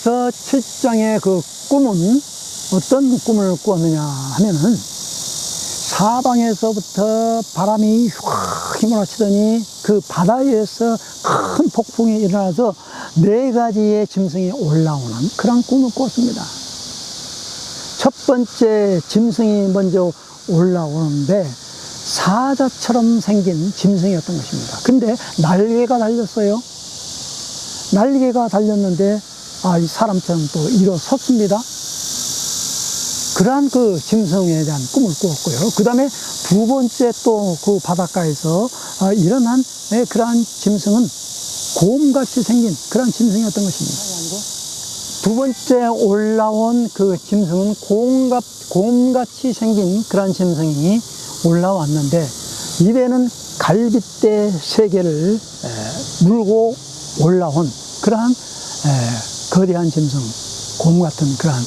그래서 7장의 그 꿈은 어떤 꿈을 꾸었느냐 하면은, 사방에서부터 바람이 확 휘몰아치더니 그 바다에서 큰 폭풍이 일어나서 4가지의 짐승이 올라오는 그런 꿈을 꾸었습니다. 첫 번째 짐승이 먼저 올라오는데 사자처럼 생긴 짐승이었던 것입니다. 근데 날개가 달렸어요. 날개가 달렸는데 이 사람처럼 또 일어섰습니다. 그러한 그 짐승에 대한 꿈을 꾸었고요. 그 다음에 두 번째 또 그 바닷가에서 일어난 그러한 짐승은 곰같이 생긴 그러한 짐승이었던 것입니다. 두 번째 올라온 그 짐승은 곰같이 생긴 그러한 짐승이 올라왔는데, 입에는 갈빗대 3개를 물고 올라온 그러한 거대한 짐승, 곰 같은 그러한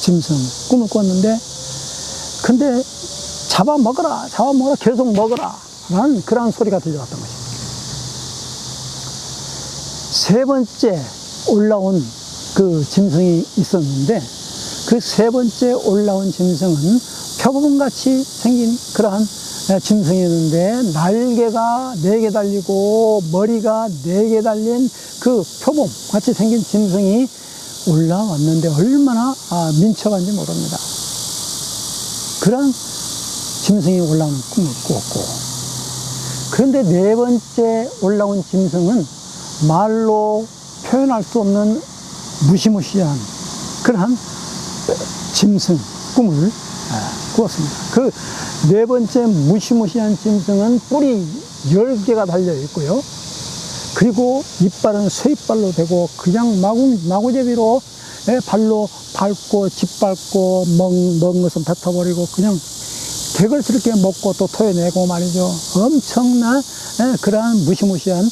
짐승 꿈을 꿨는데, 근데 잡아먹어라 계속 먹어라 라는 그러한 소리가 들려왔던 것입니다. 세 번째 올라온 그 짐승이 있었는데, 그 세 번째 올라온 짐승은 표범같이 생긴 그러한 짐승이었는데, 날개가 4개 달리고 머리가 4개 달린 그 표범같이 생긴 짐승이 올라왔는데 얼마나 민첩한지 모릅니다. 그런 짐승이 올라오는 꿈을 꾸었고, 그런데 4번째 올라온 짐승은 말로 표현할 수 없는 무시무시한 그러한 짐승 꿈을 꾸었습니다. 그 4번째 무시무시한 짐승은 뿔이 10개가 달려 있고요. 그리고 이빨은 쇠이빨로 되고 그냥 마구제비로 발로 밟고 짓밟고 먹은 것은 뱉어버리고 그냥 개걸스럽게 먹고 또 토해내고 말이죠. 엄청난 그러한 무시무시한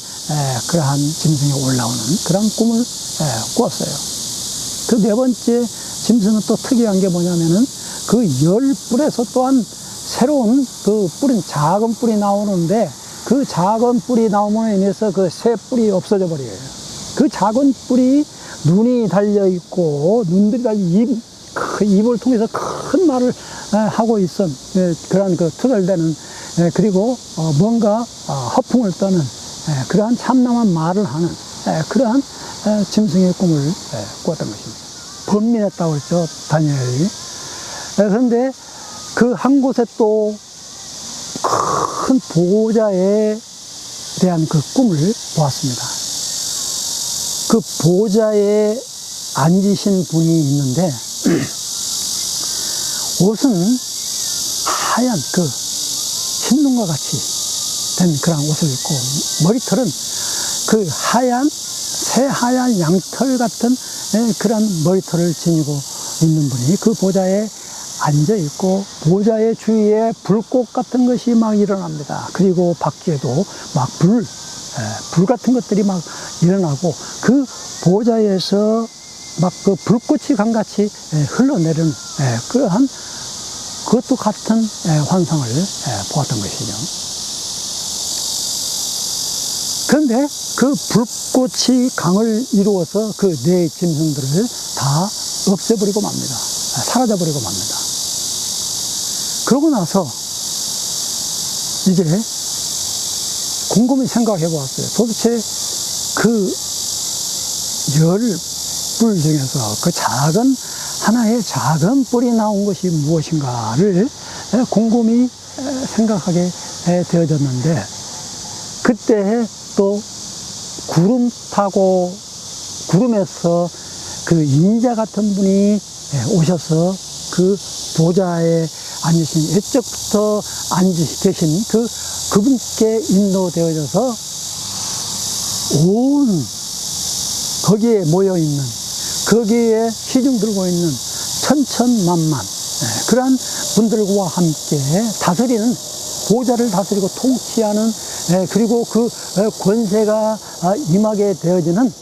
그러한 짐승이 올라오는 그런 꿈을 꾸었어요. 그 4번째 짐승은 또 특이한 게 뭐냐면은, 그 10뿔에서 또한 새로운 그 뿔은 작은 뿔이 나오는데, 그 작은 뿔이 나옴으로 인해서 그 새 뿔이 없어져 버려요. 그 작은 뿔이 눈이 달려 있고 눈들이 달린 입을 통해서 큰 말을 하고 있어. 그러한 그 투덜대는, 그리고 뭔가 허풍을 떠는 그러한 참남한 말을 하는 그러한 짐승의 꿈을 꾸었던 것입니다. 번민했다고 그랬죠, 다니엘이. 그런데 그 한 곳에 또 큰 보호자에 대한 그 꿈을 보았습니다. 그 보호자에 앉으신 분이 있는데, 옷은 하얀 그 흰눈과 같이 된 그런 옷을 입고, 머리털은 그 새하얀 양털 같은 그런 머리털을 지니고 있는 분이 그 보좌에 앉아 있고, 보좌의 주위에 불꽃 같은 것이 막 일어납니다. 그리고 밖에도 막 불 같은 것들이 막 일어나고, 그 보좌에서 막 그 불꽃이 강같이 흘러내리는 그러한 그것도 같은 환상을 보았던 것이죠. 그런데 그 불꽃이 강을 이루어서 그 4 짐승들을 다 없애버리고 맙니다. 사라져버리고 맙니다. 그러고 나서 이제 곰곰이 생각해 보았어요. 도대체 그 10뿔 중에서 그 하나의 작은 뿔이 나온 것이 무엇인가를 곰곰이 생각하게 되어졌는데, 그때 또 구름 타고 구름에서 그 인자 같은 분이 오셔서 그 보좌에 앉으신, 옛적부터 계신 그분께 인도되어져서 온 거기에 모여있는, 거기에 시중 들고 있는 천천만만 그러한 분들과 함께 다스리는, 보좌를 다스리고 통치하는, 그리고 그 권세가 임하게 되어지는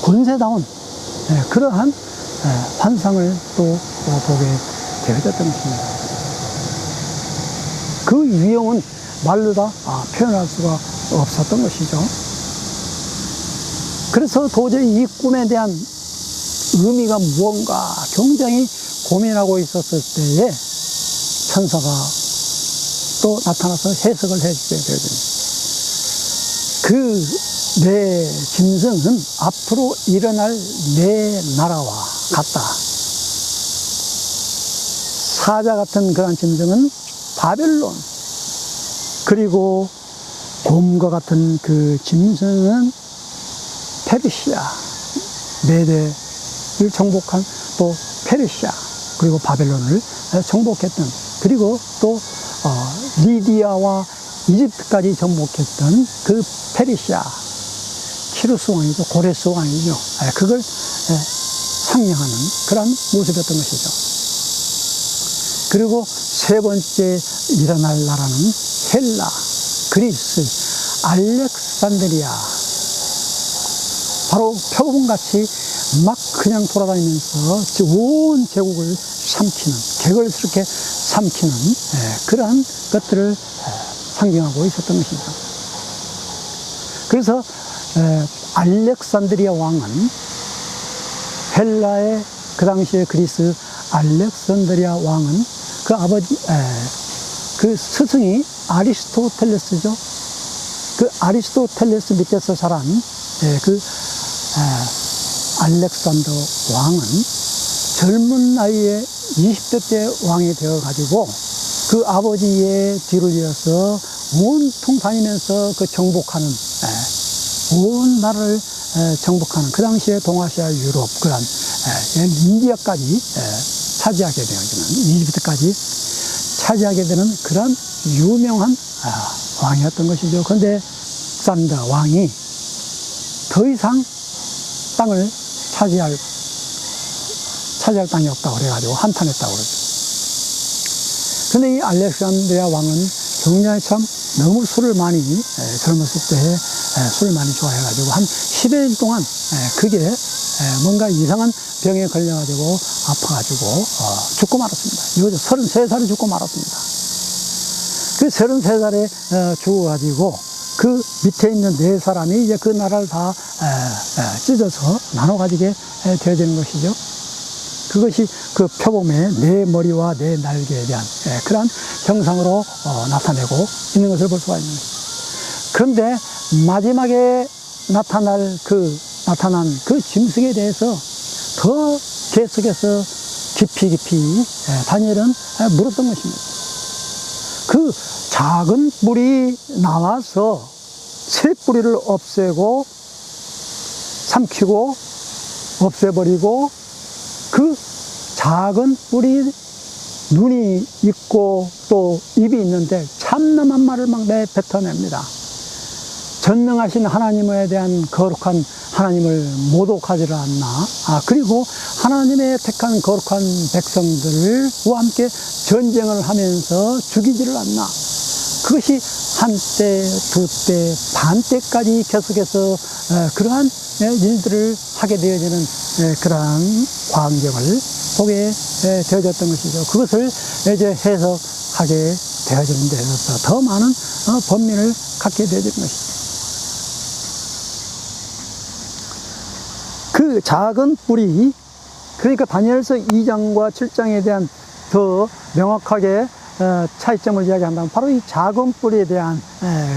권세다운 그러한 환상을 또 보게 되어졌던 것입니다. 그 위험은 말로 다 표현할 수가 없었던 것이죠. 그래서 도저히 이 꿈에 대한 의미가 무언가 굉장히 고민하고 있었을 때에 천사가 또 나타나서 해석을 해주셔야 되거든요. 내 짐승은 앞으로 일어날 내 나라와 같다. 사자 같은 그런 짐승은 바벨론, 그리고 곰과 같은 그 짐승은 페르시아, 메대를 정복한 또 페르시아, 그리고 바벨론을 정복했던, 그리고 또 리디아와 이집트까지 정복했던 그 페르시아, 키루스 왕이죠. 고레스 왕이죠. 그걸 상징하는 그런 모습이었던 것이죠. 그리고 세 번째 일어날 나라는 헬라, 그리스, 알렉산드리아. 바로 표범같이 막 그냥 돌아다니면서 온 제국을 삼키는, 개걸스럽게 삼키는 그러한 것들을 상징하고 있었던 것입니다. 그래서 알렉산드리아 왕은 헬라의 그 당시에 그리스 알렉산드리아 왕은 그 아버지, 그 스승이 아리스토텔레스죠. 그 아리스토텔레스 밑에서 자란 그 알렉산더 왕은 젊은 나이에 20대 때 왕이 되어가지고 그 아버지의 뒤를 이어서 온통 다니면서 그 정복하는, 온 나라를 정복하는, 그 당시에 동아시아, 유럽, 그런 인디아까지 차지하게 되어지는, 이집트까지 차지하게 되는 그런 유명한 왕이었던 것이죠. 그런데 산더 왕이 더 이상 땅을 차지할 땅이 없다고 그래가지고 한탄했다고 그러죠. 근데 이 알렉산드리아 왕은 굉장히 참 너무 술을 많이, 젊었을 때 술을 많이 좋아해가지고 한 10일 동안 그게 뭔가 이상한 병에 걸려가지고 아파가지고 죽고 말았습니다. 이거죠. 33살에 죽고 말았습니다. 그 33살에 죽어가지고 그 밑에 있는 4사람이 이제 그 나라를 다 찢어서 나눠가지게 되어지는 것이죠. 그것이 그 표범의 네 머리와 네 날개에 대한 그러한 형상으로 나타내고 있는 것을 볼 수가 있는 것입니다. 그런데 마지막에 나타난 그 짐승에 대해서 더 계속해서 깊이 다니엘은 물었던 것입니다. 그 작은 뿔이 나와서 새 뿌리를 없애고 삼키고 없애버리고, 그 작은 뿔이 눈이 있고 또 입이 있는데 참남한 말을 막 내뱉어냅니다. 전능하신 하나님에 대한 거룩한 하나님을 모독하지를 않나, 그리고 하나님의 택한 거룩한 백성들과 함께 전쟁을 하면서 죽이지를 않나. 그것이 한때, 두때, 반때까지 계속해서 그러한 일들을 하게 되어지는 그러한 광경을 보게 되어졌던 것이죠. 그것을 이제 해석하게 되어지는 데 있어서 더 많은 번민을 갖게 되어지는 것이죠. 그 작은 뿔이, 그러니까 다니엘서 2장과 7장에 대한 더 명확하게 차이점을 이야기한다면 바로 이 작은 뿔에 대한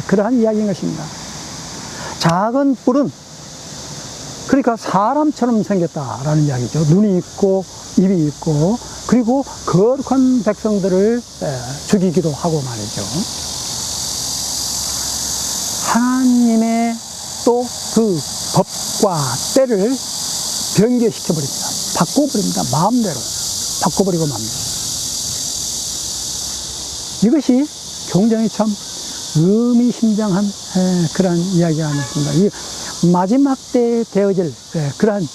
그러한 이야기인 것입니다. 작은 뿔은 그러니까 사람처럼 생겼다라는 이야기죠. 눈이 있고 입이 있고, 그리고 거룩한 백성들을 죽이기도 하고 말이죠. 하나님의 또 그 법과 때를 변개시켜버립니다. 바꿔버립니다. 마음대로 바꿔버리고 맙니다. 이것이 굉장히 참 의미심장한 그런 이야기가 아니었습니다. 이 마지막 때에 되어질 그러한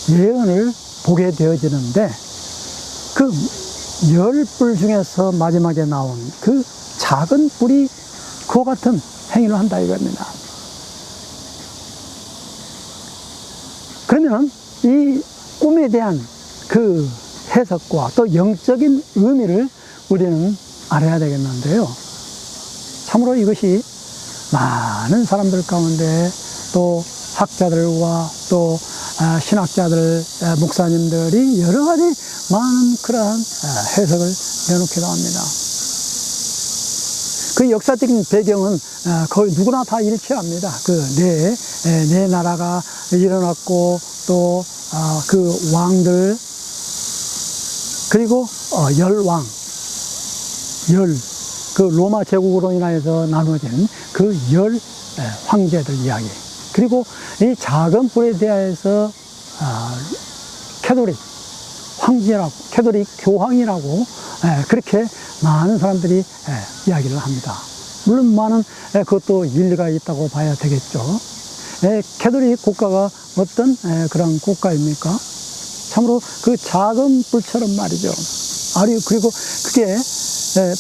예언을 보게 되어지는데, 그 10뿔 중에서 마지막에 나온 그 작은 뿔이 그와 같은 행위를 한다 이겁니다. 그러면 이 꿈에 대한 그 해석과 또 영적인 의미를 우리는 알아야 되겠는데요. 참으로 이것이 많은 사람들 가운데 또 학자들과 또 신학자들, 목사님들이 여러 가지 많은 그러한 해석을 내놓기도 합니다. 그 역사적인 배경은 거의 누구나 다 일치합니다. 내 나라가 일어났고 또 그 왕들, 그리고 열왕, 그 로마 제국으로 인하여서 나누어진 그 황제들 이야기, 그리고 이 작은 뿔에 대하여서 캐톨릭 황제라고, 캐톨릭 교황이라고 그렇게 많은 사람들이 이야기를 합니다. 물론 많은 그것도 일리가 있다고 봐야 되겠죠. 캐톨릭 국가가 어떤 그런 국가입니까? 참으로 그 작은 뿔처럼 말이죠. 그리고 그게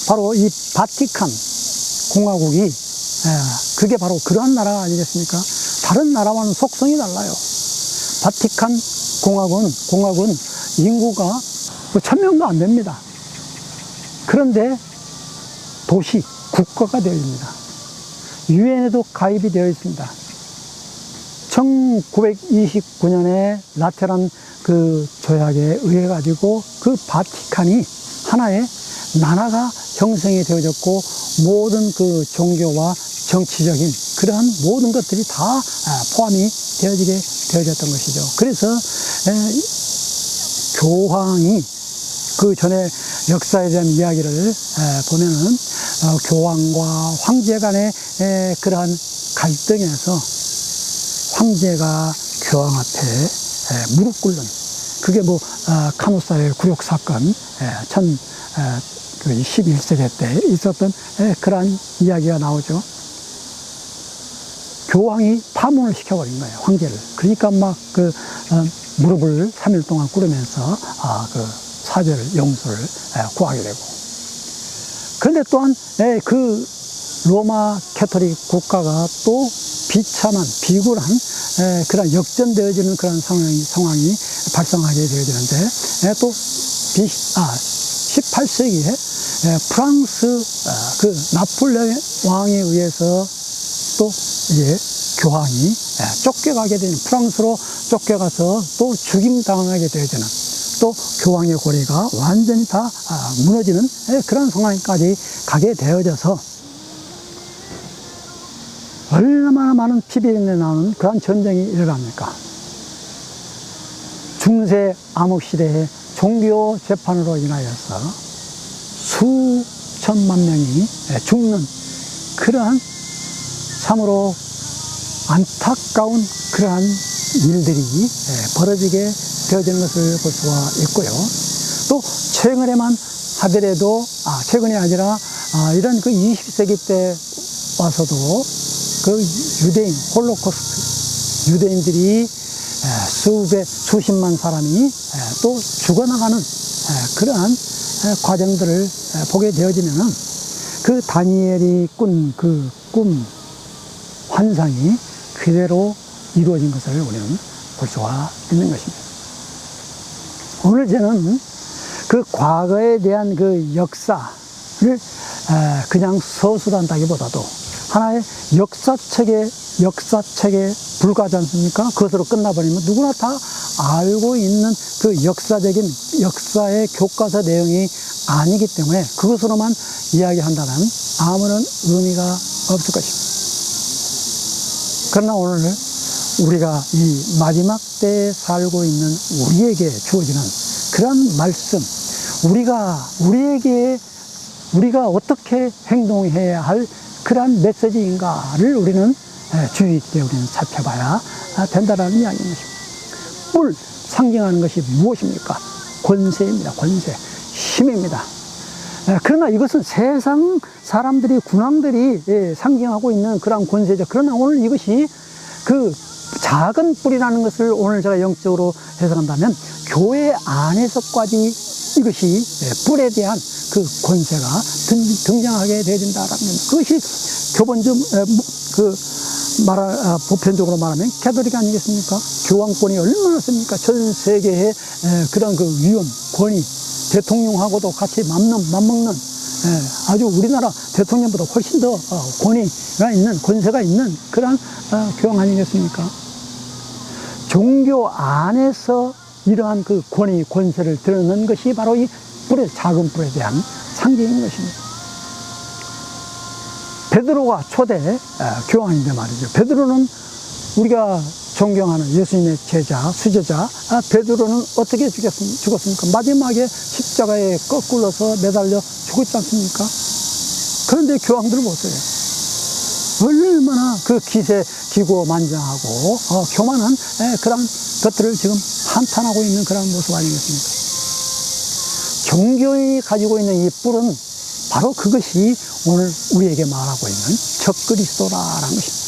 바로 이 바티칸 공화국이 그게 바로 그러한 나라가 아니겠습니까? 다른 나라와는 속성이 달라요. 바티칸 공화국은 인구가 1000명도 안 됩니다. 그런데 도시, 국가가 되어 있습니다. 유엔에도 가입이 되어 있습니다. 1929년에 라테란 그 조약에 의해 가지고 그 바티칸이 하나의 나라가 형성이 되어졌고, 모든 그 종교와 정치적인 그러한 모든 것들이 다 포함이 되어졌던 것이죠. 그래서 교황이 그 전에 역사에 대한 이야기를 보면은 교황과 황제 간의 그러한 갈등에서 황제가 교황 앞에 무릎 꿇는, 그게 카노사의 굴욕 사건, 11세기 때 있었던 그러한 이야기가 나오죠. 교황이 파문을 시켜버린 거예요, 황제를. 그러니까 무릎을 3일 동안 꿇으면서 사죄를, 용서를 구하게 되고. 그런데 또한 그 로마 캐톨릭 국가가 또 비참한, 비굴한 그런 역전되어지는 그런 상황이 발생하게 되어지는데, 또 18세기에 프랑스 그 나폴레옹 왕에 의해서 또 이제 교황이 쫓겨가게 되는, 프랑스로 쫓겨가서 또 죽임당하게 되어지는, 또 교황의 고리가 완전히 다 무너지는 그런 상황까지 가게 되어져서 얼마나 많은 피비린내 나는 그런 전쟁이 일어납니까? 중세 암흑시대의 종교 재판으로 인하여서 수천만 명이 죽는 그러한 참으로 안타까운 그러한 일들이 벌어지게 되어지는 것을 볼 수가 있고요. 또 최근에만 하더라도, 최근이 아니라 이런 그 20세기 때 와서도 그 유대인, 홀로코스트, 유대인들이 수십만 사람이 또 죽어나가는 그러한 과정들을 보게 되어지면은 그 다니엘이 꾼 그 꿈, 환상이 그대로 이루어진 것을 우리는 볼 수가 있는 것입니다. 오늘 저는 그 과거에 대한 그 역사를 그냥 서술한다기보다도 하나의 역사책에 불과하지 않습니까? 그것으로 끝나버리면 누구나 다 알고 있는 그 역사의 교과서 내용이 아니기 때문에 그것으로만 이야기한다면 아무런 의미가 없을 것입니다. 그러나 오늘 우리가 이 마지막 때에 살고 있는 우리에게 주어지는 그런 말씀, 우리가 어떻게 행동해야 할 그러한 메시지인가를 우리는 주의 있게 우리는 살펴봐야 된다는 이야기입니다. 뿔 상징하는 것이 무엇입니까? 권세입니다. 권세, 힘입니다. 그러나 이것은 세상 사람들이, 군왕들이 상징하고 있는 그런 권세죠. 그러나 오늘 이것이 그 작은 뿔이라는 것을 오늘 제가 영적으로 해석한다면 교회 안에서까지 이것이 뿔에 대한 그 권세가 등장하게 되어진다라는 겁니다. 그것이 보편적으로 말하면 캐톨릭 아니겠습니까? 교황권이 얼마나 셉니까? 전 세계의 그런 그 위엄, 권위, 대통령하고도 같이 맞먹는 아주 우리나라 대통령보다 훨씬 더 권위가 있는, 권세가 있는 그런 교황 아니겠습니까? 종교 안에서 이러한 그 권위, 권세를 드러내는 것이 바로 이 뿔의, 작은 뿔에 대한 상징인 것입니다. 베드로가 초대 교황인데 말이죠. 베드로는 우리가 존경하는 예수님의 제자, 수제자, 베드로는 어떻게 죽었습니까? 마지막에 십자가에 거꾸러서 매달려 죽었지 않습니까? 그런데 교황들 보세요. 얼마나 그 기고만장하고 교만한 그런 것들을 지금 한탄하고 있는 그런 모습 아니겠습니까? 종교인이 가지고 있는 이 뿔은 바로 그것이 오늘 우리에게 말하고 있는 적그리스도라는 것입니다.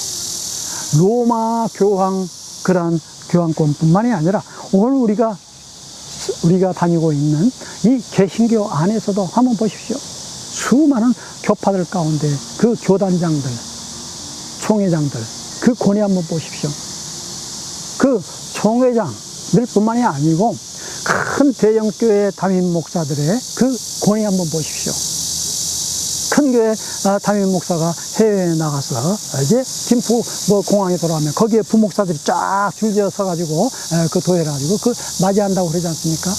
로마 교황, 그러한 교황권뿐만이 아니라 오늘 우리가 다니고 있는 이 개신교 안에서도 한번 보십시오. 수많은 교파들 가운데 그 교단장들, 총회장들, 그 권위 한번 보십시오. 그 총회장들 뿐만이 아니고 큰 대형교회 담임 목사들의 그 권위 한번 보십시오. 큰 교회 담임 목사가 해외에 나가서 이제 김포 공항에 돌아오면 거기에 부목사들이 쫙 줄지어 서가지고 그 도회를 가지고 그 맞이한다고 그러지 않습니까?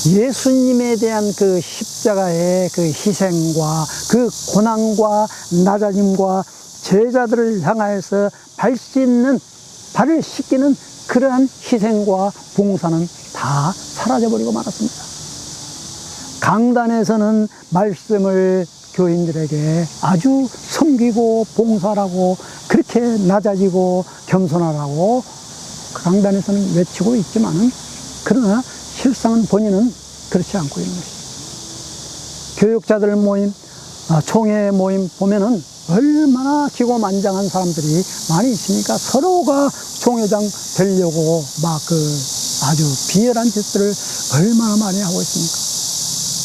예수님에 대한 그 십자가의 그 희생과 그 고난과 낮아짐과 제자들을 향하여서 발을 씻기는 그러한 희생과 봉사는 다 사라져버리고 말았습니다. 강단에서는 말씀을 교인들에게 아주 섬기고 봉사하고 그렇게 낮아지고 겸손하라고 강단에서는 외치고 있지만은 그러나 실상은 본인은 그렇지 않고 있는 것입니다. 교육자들 모임, 총회 모임 보면은 얼마나 기고만장한 사람들이 많이 있으니까 서로가 총회장 되려고 막 아주 비열한 짓들을 얼마나 많이 하고 있습니까?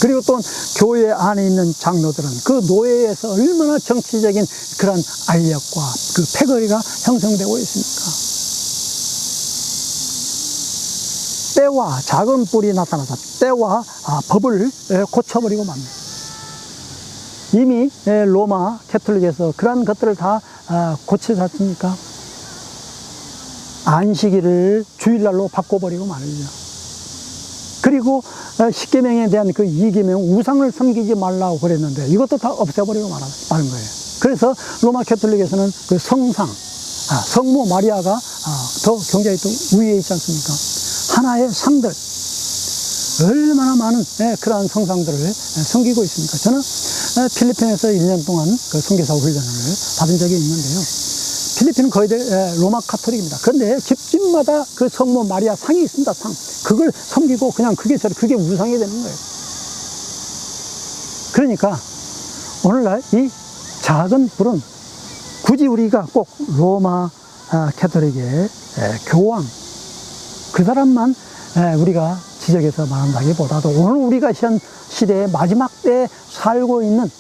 그리고 또 교회 안에 있는 장로들은 그 노예에서 얼마나 정치적인 그런 알력과 그 패거리가 형성되고 있습니까? 때와 작은 뿔이 나타나서 때와 법을 고쳐버리고 맙니다. 이미 로마 캐톨릭에서 그런 것들을 다 고치지 않습니까? 안식일을 주일날로 바꿔버리고 말이죠. 그리고 십계명에 대한 그 이계명 우상을 섬기지 말라고 그랬는데 이것도 다 없애버리고 마는 거예요. 그래서 로마 캐톨릭에서는 그 성상, 성모 마리아가 더 굉장히 또 우위에 있지 않습니까? 하나의 상들, 얼마나 많은 그러한 성상들을 섬기고 있습니까? 저는 필리핀에서 1년 동안 그 선교사 훈련을 받은 적이 있는데요. 필리핀은 거의 로마 카톨릭입니다. 그런데 집집마다 그 성모 마리아 상이 있습니다. 상. 그걸 섬기고 그냥 그게 우상이 되는 거예요. 그러니까 오늘날 이 작은 불은 굳이 우리가 꼭 로마 캐톨릭의 교황 그 사람만 우리가 지적해서 말한다기보다도 오늘 우리가 현 시대의 마지막 때에 살고 있는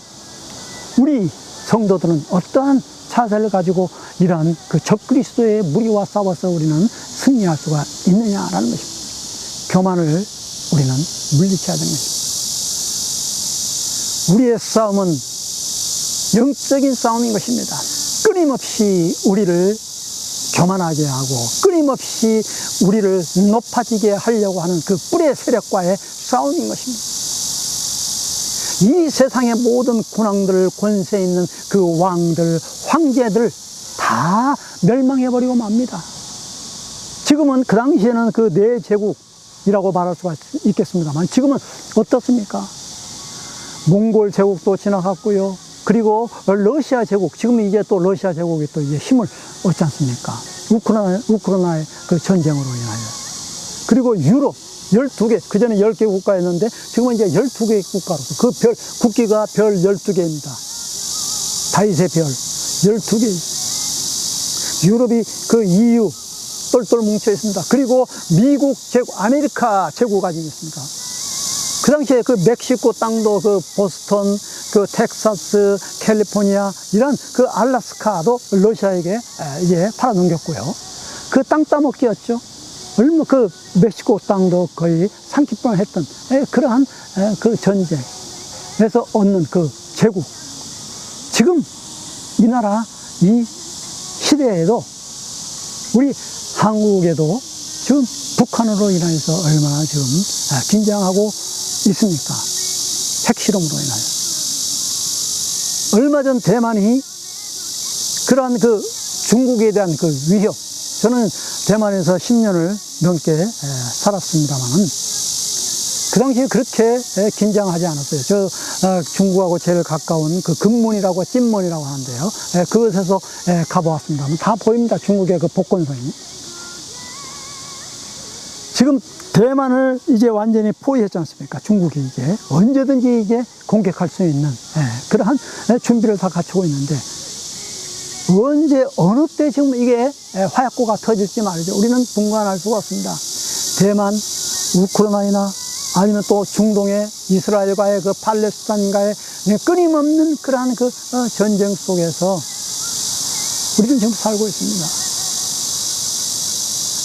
우리 성도들은 어떠한 자세를 가지고 이러한 그 적그리스도의 무리와 싸워서 우리는 승리할 수가 있느냐라는 것입니다. 교만을 우리는 물리쳐야 되는 것입니다. 우리의 싸움은 영적인 싸움인 것입니다. 끊임없이 우리를 교만하게 하고 끊임없이 우리를 높아지게 하려고 하는 그 뿔의 세력과의 싸움인 것입니다. 이 세상의 모든 군왕들, 권세 있는 그 왕들, 황제들 다 멸망해버리고 맙니다. 지금은 그 당시에는 그 네 제국이라고 말할 수가 있겠습니다만 지금은 어떻습니까? 몽골 제국도 지나갔고요. 그리고 러시아 제국, 지금 이제 또 러시아 제국이 또 이제 힘을 얻지 않습니까? 우크라이나의 그 전쟁으로 인하여. 그리고 유럽 12개, 그전에 10개 국가였는데 지금은 이제 12개 국가로서 그 국기가 별 12개입니다. 다윗의 별 12개. 유럽이 그 EU 똘똘 뭉쳐 있습니다. 그리고 미국 제국, 아메리카 제국이 아직 있습니까? 그 당시에 그 멕시코 땅도 그 보스턴, 그 텍사스, 캘리포니아, 이런 그 알라스카도 러시아에게 이제 팔아넘겼고요. 그 땅 따먹기였죠. 얼마 그 멕시코 땅도 거의 삼킬 했던 그러한 그 전쟁에서 얻는 그 제국. 지금 이 나라 이 시대에도 우리 한국에도 지금 북한으로 인해서 얼마나 지금 긴장하고 있습니까? 핵실험으로 인하여. 얼마 전 대만이 그러한 그 중국에 대한 그 위협, 저는 대만에서 10년을 넘게 살았습니다만은 그 당시에 그렇게 긴장하지 않았어요. 저 중국하고 제일 가까운 그 금문이라고 찐문이라고 하는데요. 그곳에서 가보았습니다. 다 보입니다. 중국의 그 복건성이. 지금 대만을 이제 완전히 포위했지 않습니까? 중국이 이제 언제든지 이제 공격할 수 있는 그러한 준비를 다 갖추고 있는데 언제 어느 때 지금 이게 화약고가 터질지 말이죠. 우리는 분간할 수가 없습니다. 대만, 우크라이나 아니면 또 중동의 이스라엘과의 그 팔레스타인과의 끊임없는 그러한 그 전쟁 속에서 우리는 지금 살고 있습니다.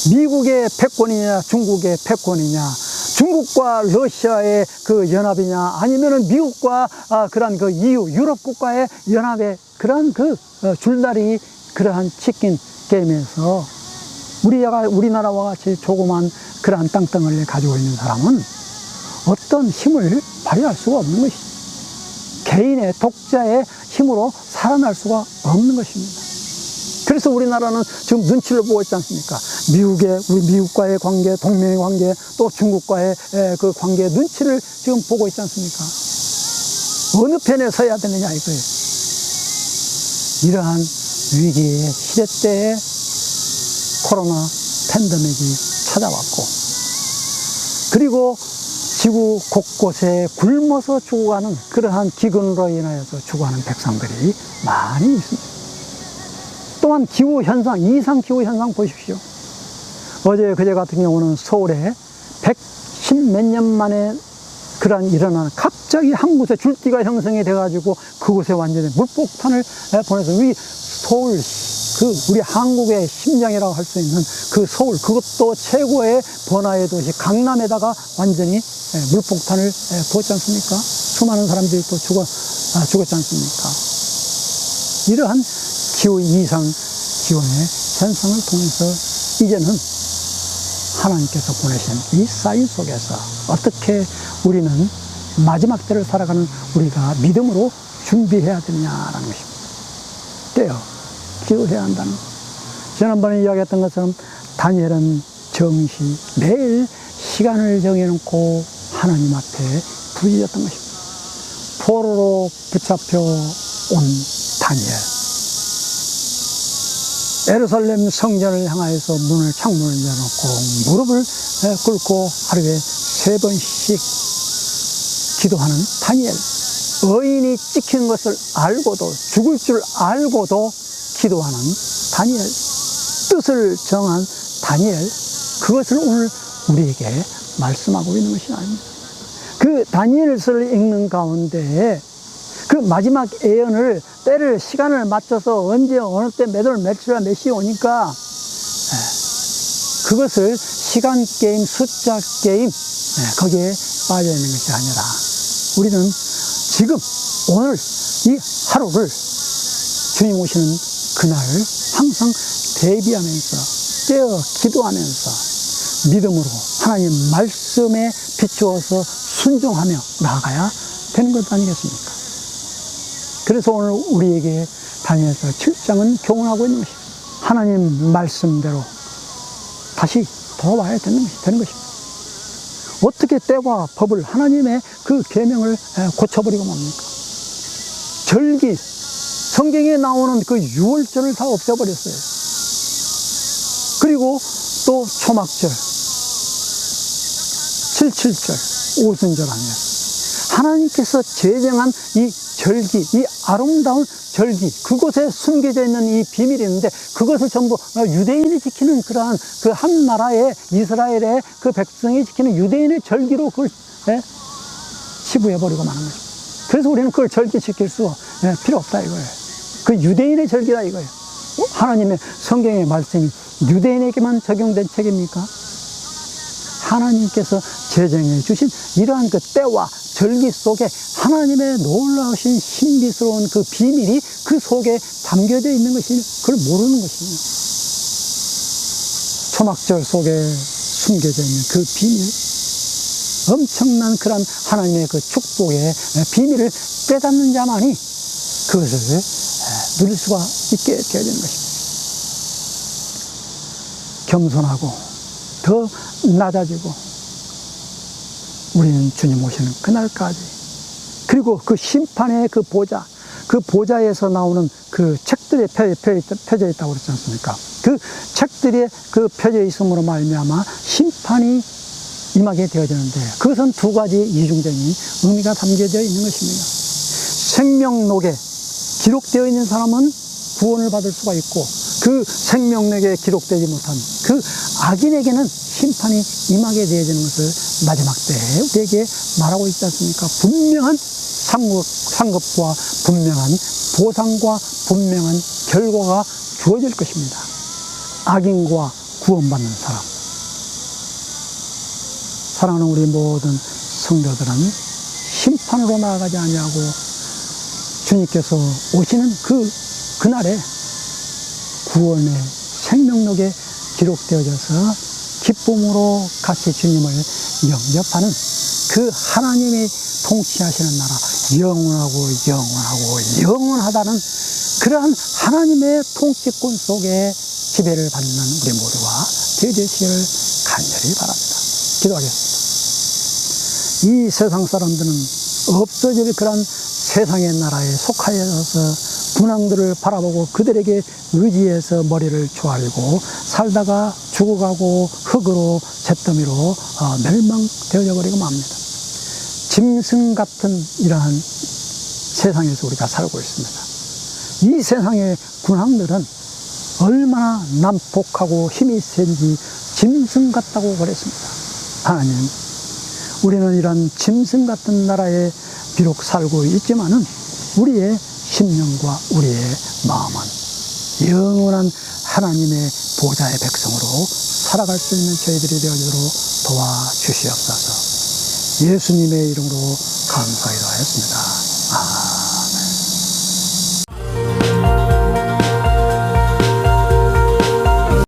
미국의 패권이냐, 중국의 패권이냐, 중국과 러시아의 그 연합이냐, 아니면은 미국과 그러한 그 EU, 유럽 국가의 연합의 그러한 그 줄다리 그러한 치킨 게임에서 우리나라와 같이 조그만 그러한 땅덩어리를 가지고 있는 사람은 어떤 힘을 발휘할 수가 없는 것이죠. 개인의 독자의 힘으로 살아날 수가 없는 것입니다. 그래서 우리나라는 지금 눈치를 보고 있지 않습니까? 우리 미국과의 관계, 동맹의 관계, 또 중국과의 그 관계의 눈치를 지금 보고 있지 않습니까? 어느 편에 서야 되느냐 이거예요. 이러한 위기의 시대 때에 코로나 팬데믹이 찾아왔고, 그리고 지구 곳곳에 굶어서 죽어가는 그러한 기근으로 인하여서 죽어가는 백성들이 많이 있습니다. 또한 기후현상, 이상기후현상 보십시오. 그제 같은 경우는 서울에 110 몇 년 만에 그러한 일어나는 갑자기 한 곳에 줄기가 형성이 돼가지고 그곳에 완전히 물폭탄을 보내서 서울, 우리 한국의 심장이라고 할 수 있는 그 서울, 그것도 최고의 번화의 도시 강남에다가 완전히 물폭탄을 부었지 않습니까? 수많은 사람들이 또 죽었지 않습니까? 이러한 기후 이상 기온의 현상을 통해서 이제는 하나님께서 보내신 이 사인 속에서 어떻게 우리는 마지막 때를 살아가는 우리가 믿음으로 준비해야 되느냐라는 것입니다. 때요. 기도해야 한다는 것. 지난번에 이야기했던 것처럼 다니엘은 정시 매일 시간을 정해놓고 하나님 앞에 부르짖었던 것입니다. 포로로 붙잡혀 온 다니엘. 예루살렘 성전을 향하여서 창문을 열어놓고 무릎을 꿇고 하루에 3번씩 기도하는 다니엘. 의인이 찍힌 것을 알고도, 죽을 줄 알고도 기도하는 다니엘. 뜻을 정한 다니엘. 그것을 오늘 우리에게 말씀하고 있는 것이 아닙니다. 그 다니엘서를 읽는 가운데 그 마지막 예언을 때를 시간을 맞춰서 언제 어느 때 몇 월 며칠에 몇 시에 오니까 그것을 시간 게임, 숫자 게임 거기에 빠져 있는 것이 아니라 우리는 지금 오늘 이 하루를 주님 오시는 그날을 항상 대비하면서 깨어 기도하면서 믿음으로 하나님 말씀에 비추어서 순종하며 나아가야 되는 것 아니겠습니까? 그래서 오늘 우리에게 다니엘서 7장은 교훈하고 있는 것입니다. 하나님 말씀대로 다시 돌아와야 되는 것입니다. 어떻게 때와 법을 하나님의 그 계명을 고쳐버리고 맙니까? 절기, 성경에 나오는 그 유월절을 다 없애버렸어요. 그리고 또 초막절, 77절, 오순절 아니에요. 하나님께서 제정한 이 절기, 이 아름다운 절기, 그곳에 숨겨져 있는 이 비밀이 있는데 그것을 전부 유대인이 지키는 그러한 그 한 나라의 이스라엘의 그 백성이 지키는 유대인의 절기로 그걸 치부해버리고 마는 것입니다. 그래서 우리는 그걸 절기 지킬 수 필요 없다 이거예요. 그 유대인의 절기다 이거예요. 하나님의 성경의 말씀이 유대인에게만 적용된 책입니까? 하나님께서 제정해 주신 이러한 그 때와 절기 속에 하나님의 놀라우신 신비스러운 그 비밀이 그 속에 담겨져 있는 것이 그걸 모르는 것입니다. 초막절 속에 숨겨져 있는 그 비밀, 엄청난 그런 하나님의 그 축복의 비밀을 깨닫는 자만이 그것을 누릴 수가 있게 되어지는 것입니다. 겸손하고 더 낮아지고 우리는 주님 오시는 그날까지, 그리고 그 심판의 그 보좌, 그 보좌에서 나오는 그 책들이 펴져 있다고 그랬지 않습니까? 그 책들이 그 펴져 있음으로 말미암아 심판이 임하게 되어지는데, 그것은 두 가지 이중적인 의미가 담겨져 있는 것입니다. 생명록에 기록되어 있는 사람은 구원을 받을 수가 있고, 그 생명록에 기록되지 못한 그 악인에게는 심판이 임하게 되어지는 것을 마지막 때에 우리에게 말하고 있지 않습니까? 분명한 상급과 분명한 보상과 분명한 결과가 주어질 것입니다. 악인과 구원받는 사람, 사랑하는 우리 모든 성도들은 심판으로 나아가지 아니하고 주님께서 오시는 그날에 구원의 생명록에 기록되어져서 기쁨으로 같이 주님을 영접하는 그 하나님이 통치하시는 나라, 영원하고 영원하고 영원하다는 그러한 하나님의 통치권 속에 지배를 받는 우리 모두가 되어주시기를 간절히 바랍니다. 기도하겠습니다. 이 세상 사람들은 없어질 그런 세상의 나라에 속하여서 군왕들을 바라보고 그들에게 의지해서 머리를 조아리고 살다가 죽어가고 흙으로 잿더미로 멸망되어져 버리고 맙니다. 짐승 같은 이러한 세상에서 우리가 살고 있습니다. 이 세상의 군왕들은 얼마나 난폭하고 힘이 센지 짐승 같다고 그랬습니다. 하나님, 우리는 이런 짐승 같은 나라에 비록 살고 있지만은 우리의 심령과 우리의 마음은 영원한 하나님의 보좌의 백성으로 살아갈 수 있는 저희들이 되어지도록 도와주시옵소서. 예수님의 이름으로 감사하였습니다.